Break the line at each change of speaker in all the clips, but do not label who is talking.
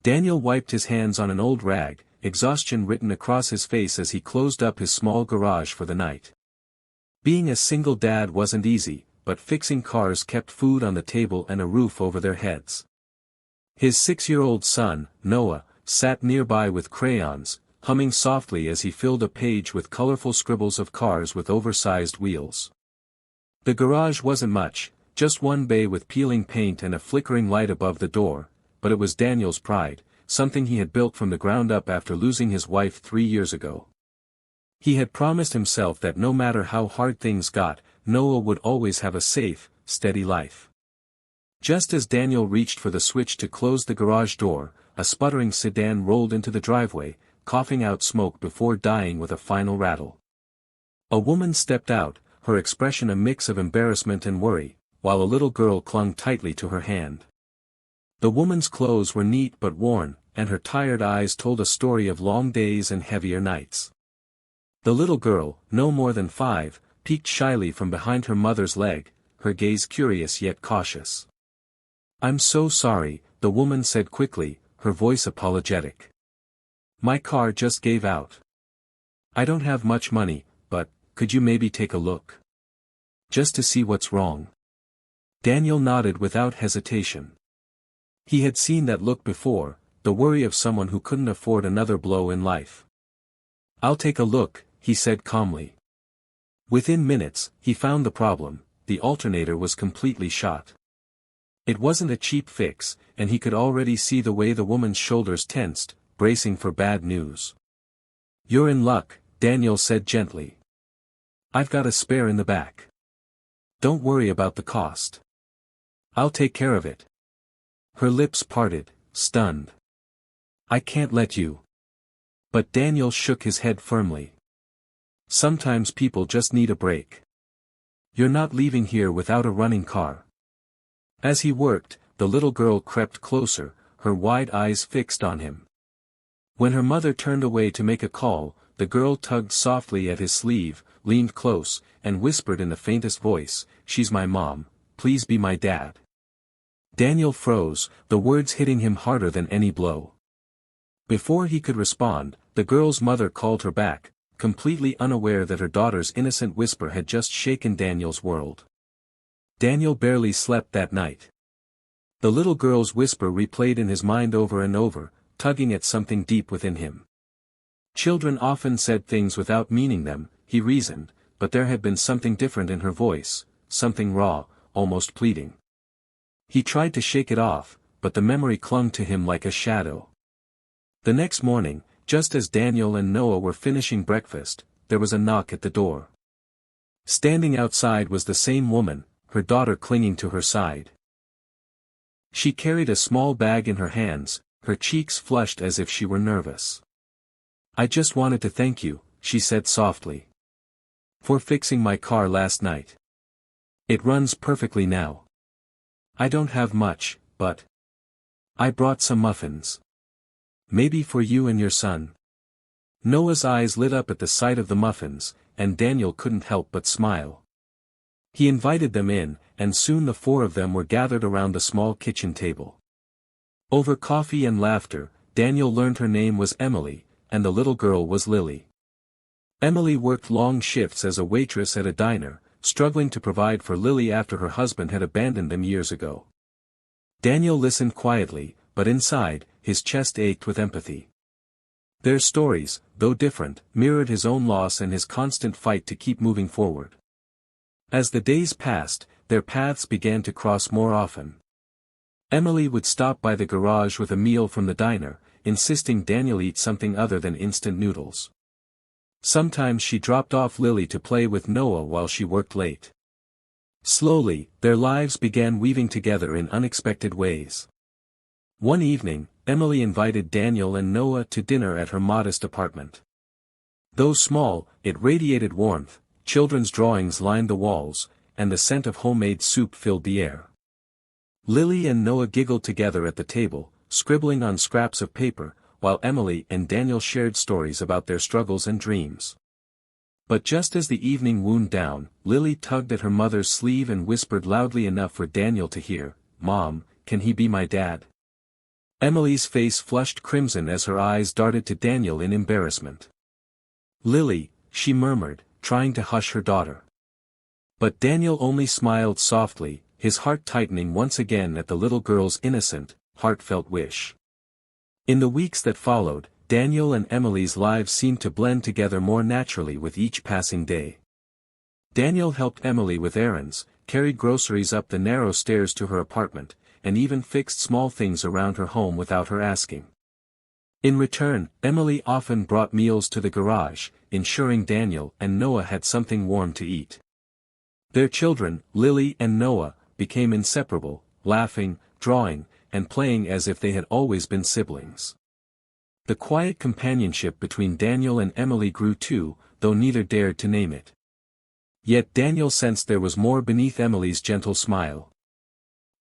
Daniel wiped his hands on an old rag, exhaustion written across his face as he closed up his small garage for the night. Being a single dad wasn't easy, but fixing cars kept food on the table and a roof over their heads. His 6-year-old son, Noah, sat nearby with crayons, humming softly as he filled a page with colorful scribbles of cars with oversized wheels. The garage wasn't much, just one bay with peeling paint and a flickering light above the door, but it was Daniel's pride, something he had built from the ground up after losing his wife 3 years ago. He had promised himself that no matter how hard things got, Noah would always have a safe, steady life. Just as Daniel reached for the switch to close the garage door, a sputtering sedan rolled into the driveway, coughing out smoke before dying with a final rattle. A woman stepped out, her expression a mix of embarrassment and worry, while a little girl clung tightly to her hand. The woman's clothes were neat but worn, and her tired eyes told a story of long days and heavier nights. The little girl, no more than 5, peeked shyly from behind her mother's leg, her gaze curious yet cautious. "I'm so sorry," the woman said quickly, her voice apologetic. "My car just gave out. I don't have much money, but, could you maybe take a look? Just to see what's wrong?" Daniel nodded without hesitation. He had seen that look before, the worry of someone who couldn't afford another blow in life. "I'll take a look," he said calmly. Within minutes, he found the problem: the alternator was completely shot. It wasn't a cheap fix, and he could already see the way the woman's shoulders tensed, bracing for bad news. "You're in luck," Daniel said gently. "I've got a spare in the back. Don't worry about the cost. I'll take care of it." Her lips parted, stunned. "I can't let you." But Daniel shook his head firmly. "Sometimes people just need a break. You're not leaving here without a running car." As he worked, the little girl crept closer, her wide eyes fixed on him. When her mother turned away to make a call, the girl tugged softly at his sleeve, leaned close, and whispered in the faintest voice, "She's my mom, please be my dad." Daniel froze, the words hitting him harder than any blow. Before he could respond, the girl's mother called her back, completely unaware that her daughter's innocent whisper had just shaken Daniel's world. Daniel barely slept that night. The little girl's whisper replayed in his mind over and over, tugging at something deep within him. Children often said things without meaning them, he reasoned, but there had been something different in her voice, something raw, almost pleading. He tried to shake it off, but the memory clung to him like a shadow. The next morning, just as Daniel and Noah were finishing breakfast, there was a knock at the door. Standing outside was the same woman, her daughter clinging to her side. She carried a small bag in her hands, her cheeks flushed as if she were nervous. "I just wanted to thank you," she said softly, "for fixing my car last night. It runs perfectly now. I don't have much, but I brought some muffins. Maybe for you and your son." Noah's eyes lit up at the sight of the muffins, and Daniel couldn't help but smile. He invited them in, and soon the 4 of them were gathered around the small kitchen table. Over coffee and laughter, Daniel learned her name was Emily, and the little girl was Lily. Emily worked long shifts as a waitress at a diner, struggling to provide for Lily after her husband had abandoned them years ago. Daniel listened quietly, but inside, his chest ached with empathy. Their stories, though different, mirrored his own loss and his constant fight to keep moving forward. As the days passed, their paths began to cross more often. Emily would stop by the garage with a meal from the diner, insisting Daniel eat something other than instant noodles. Sometimes she dropped off Lily to play with Noah while she worked late. Slowly, their lives began weaving together in unexpected ways. One evening, Emily invited Daniel and Noah to dinner at her modest apartment. Though small, it radiated warmth, children's drawings lined the walls, and the scent of homemade soup filled the air. Lily and Noah giggled together at the table, scribbling on scraps of paper, while Emily and Daniel shared stories about their struggles and dreams. But just as the evening wound down, Lily tugged at her mother's sleeve and whispered loudly enough for Daniel to hear, "Mom, can he be my dad?" Emily's face flushed crimson as her eyes darted to Daniel in embarrassment. "Lily," she murmured, trying to hush her daughter. But Daniel only smiled softly, his heart tightening once again at the little girl's innocent, heartfelt wish. In the weeks that followed, Daniel and Emily's lives seemed to blend together more naturally with each passing day. Daniel helped Emily with errands, carried groceries up the narrow stairs to her apartment, and even fixed small things around her home without her asking. In return, Emily often brought meals to the garage, ensuring Daniel and Noah had something warm to eat. Their children, Lily and Noah, became inseparable, laughing, drawing, and playing as if they had always been siblings. The quiet companionship between Daniel and Emily grew too, though neither dared to name it. Yet Daniel sensed there was more beneath Emily's gentle smile.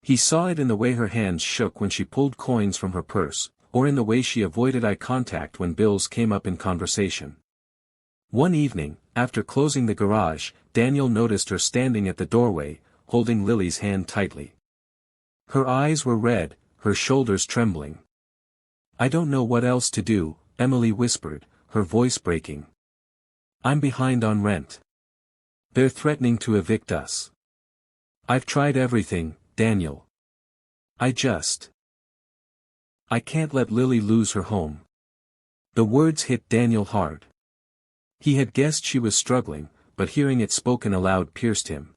He saw it in the way her hands shook when she pulled coins from her purse, or in the way she avoided eye contact when bills came up in conversation. One evening, after closing the garage, Daniel noticed her standing at the doorway, holding Lily's hand tightly. Her eyes were red, her shoulders trembling. "I don't know what else to do," Emily whispered, her voice breaking. "I'm behind on rent. They're threatening to evict us. I've tried everything, Daniel. I can't let Lily lose her home." The words hit Daniel hard. He had guessed she was struggling, but hearing it spoken aloud pierced him.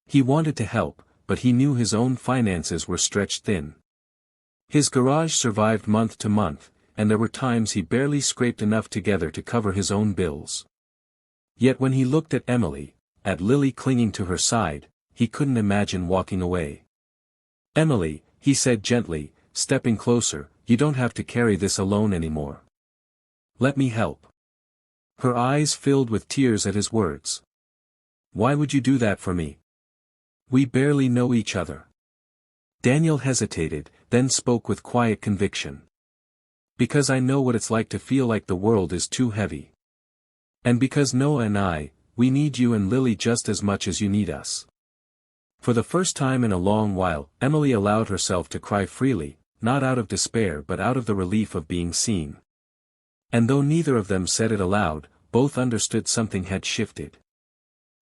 He wanted to help, but he knew his own finances were stretched thin. His garage survived month to month, and there were times he barely scraped enough together to cover his own bills. Yet when he looked at Emily, at Lily clinging to her side, he couldn't imagine walking away. "Emily," he said gently, stepping closer, "you don't have to carry this alone anymore. Let me help." Her eyes filled with tears at his words. "Why would you do that for me? We barely know each other." Daniel hesitated, then spoke with quiet conviction. "Because I know what it's like to feel like the world is too heavy. And because Noah and I, we need you and Lily just as much as you need us." For the first time in a long while, Emily allowed herself to cry freely, not out of despair but out of the relief of being seen. And though neither of them said it aloud, both understood something had shifted.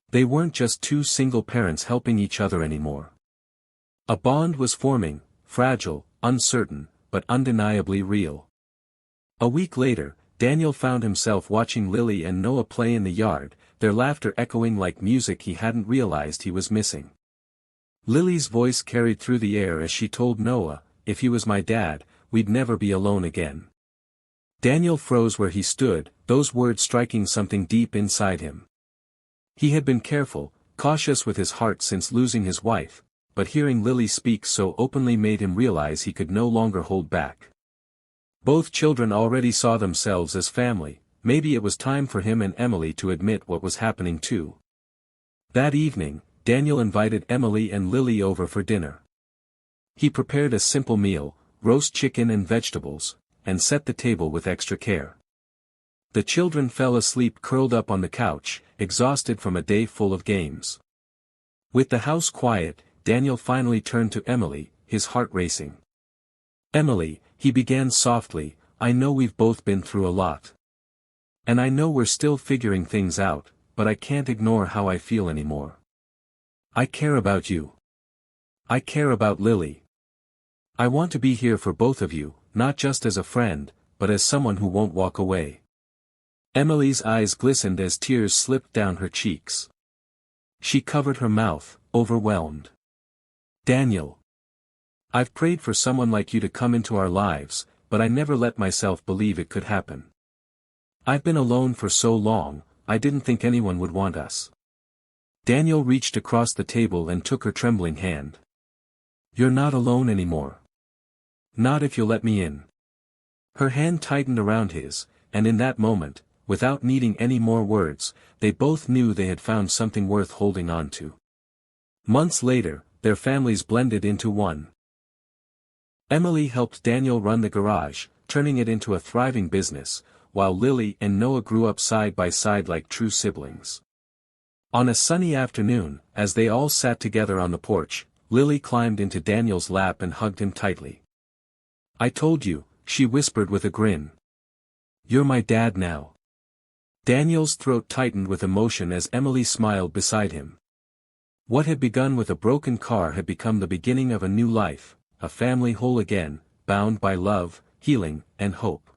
They weren't just two single parents helping each other anymore. A bond was forming, fragile, uncertain, but undeniably real. A week later, Daniel found himself watching Lily and Noah play in the yard, their laughter echoing like music he hadn't realized he was missing. Lily's voice carried through the air as she told Noah, "If he was my dad, we'd never be alone again." Daniel froze where he stood, those words striking something deep inside him. He had been careful, cautious with his heart since losing his wife, but hearing Lily speak so openly made him realize he could no longer hold back. Both children already saw themselves as family, maybe it was time for him and Emily to admit what was happening too. That evening, Daniel invited Emily and Lily over for dinner. He prepared a simple meal, roast chicken and vegetables, and set the table with extra care. The children fell asleep curled up on the couch, exhausted from a day full of games. With the house quiet, Daniel finally turned to Emily, his heart racing. "Emily," he began softly, "I know we've both been through a lot. And I know we're still figuring things out, but I can't ignore how I feel anymore. I care about you. I care about Lily. I want to be here for both of you, not just as a friend, but as someone who won't walk away." Emily's eyes glistened as tears slipped down her cheeks. She covered her mouth, overwhelmed. "Daniel. I've prayed for someone like you to come into our lives, but I never let myself believe it could happen. I've been alone for so long, I didn't think anyone would want us." Daniel reached across the table and took her trembling hand. "You're not alone anymore. Not if you'll let me in." Her hand tightened around his, and in that moment, without needing any more words, they both knew they had found something worth holding on to. Months later, their families blended into one. Emily helped Daniel run the garage, turning it into a thriving business, while Lily and Noah grew up side by side like true siblings. On a sunny afternoon, as they all sat together on the porch, Lily climbed into Daniel's lap and hugged him tightly. I told you, she whispered with a grin. You're my dad now. Daniel's throat tightened with emotion as Emily smiled beside him. What had begun with a broken car had become the beginning of a new life, a family whole again, bound by love, healing, and hope.